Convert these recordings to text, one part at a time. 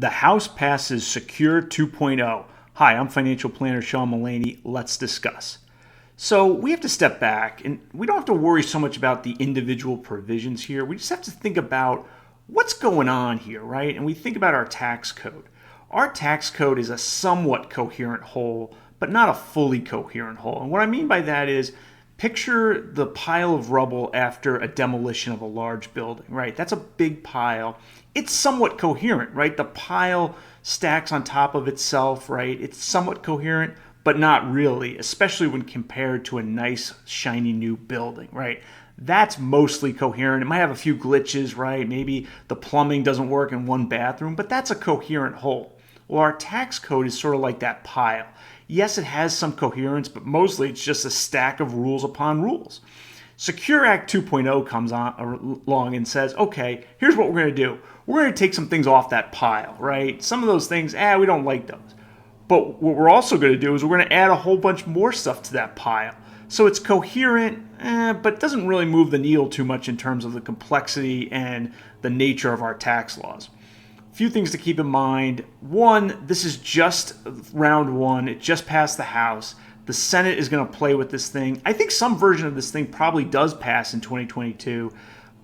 The House passes Secure 2.0. Hi, I'm financial planner Sean Mullaney. Let's discuss. So we have to step back, and we don't have to worry so much about the individual provisions here. We just have to think about what's going on here, right? And we think about our tax code. Our tax code is a somewhat coherent whole, but not a fully coherent whole. And what I mean by that is, picture the pile of rubble after a demolition of a large building, right? That's a big pile. It's somewhat coherent, right? The pile stacks on top of itself, right? It's somewhat coherent, but not really, especially when compared to a nice, shiny new building, right? That's mostly coherent. It might have a few glitches, right? Maybe the plumbing doesn't work in one bathroom, but that's a coherent whole. Well, our tax code is sort of like that pile. Yes, it has some coherence, but mostly it's just a stack of rules upon rules. Secure Act 2.0 comes along and says, okay, here's what we're going to do. We're going to take some things off that pile, right? Some of those things, we don't like those. But what we're also going to do is we're going to add a whole bunch more stuff to that pile. So it's coherent, but doesn't really move the needle too much in terms of the complexity and the nature of our tax laws. A few things to keep in mind. One, this is just round one. It just passed the House. The Senate is going to play with this thing. I think some version of this thing probably does pass in 2022,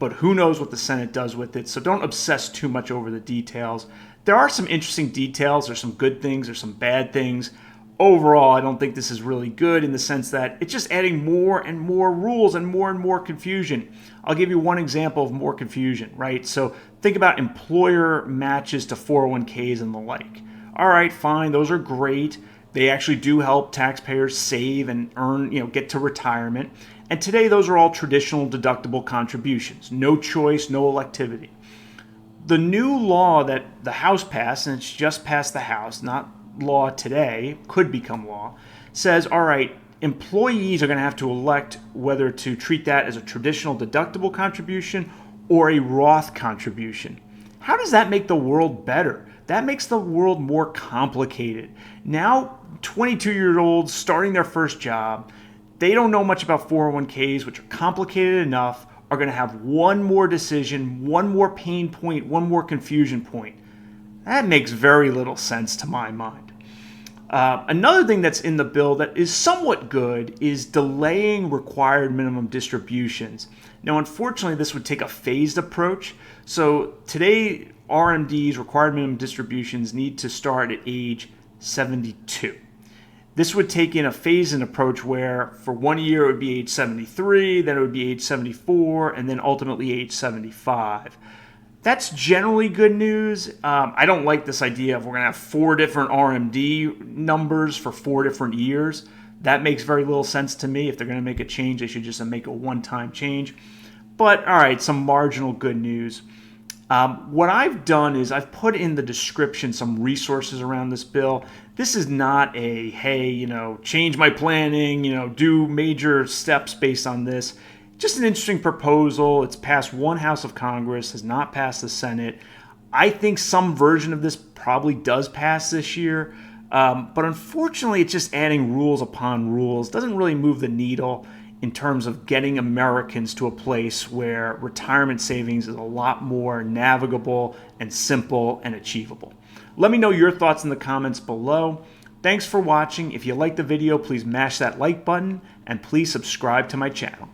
but who knows what the Senate does with it. So don't obsess too much over the details. There are some interesting details. There's some good things. There's some bad things. Overall, I don't think this is really good in the sense that it's just adding more and more rules and more confusion. I'll give you one example of more confusion, right? So think about employer matches to 401ks and the like. All right, fine. Those are great. They actually do help taxpayers save and earn, get to retirement. And today, those are all traditional deductible contributions. No choice, no electivity. The new law that the House passed, and it's just passed the House, not law today, could become law, says, all right, employees are going to have to elect whether to treat that as a traditional deductible contribution or a Roth contribution. How does that make the world better? That makes the world more complicated. Now, 22-year-olds starting their first job, they don't know much about 401ks, which are complicated enough, are going to have one more decision, one more pain point, one more confusion point. That makes very little sense to my mind. Another thing that's in the bill that is somewhat good is delaying required minimum distributions. Now, unfortunately, this would take a phased approach. So today, RMDs, required minimum distributions, need to start at age 72. This would take in a phased-in approach where for 1 year it would be age 73, then it would be age 74, and then ultimately age 75. That's generally good news. I don't like this idea of we're going to have 4 different RMD numbers for 4 different years. That makes very little sense to me. If they're going to make a change, they should just make a one-time change. But all right, some marginal good news. What I've done is I've put in the description some resources around this bill. This is not a, hey, change my planning, do major steps based on this. Just an interesting proposal. It's passed one House of Congress, has not passed the Senate. I think some version of this probably does pass this year. But unfortunately, it's just adding rules upon rules. Doesn't really move the needle in terms of getting Americans to a place where retirement savings is a lot more navigable and simple and achievable. Let me know your thoughts in the comments below. Thanks for watching. If you liked the video, please mash that like button and please subscribe to my channel.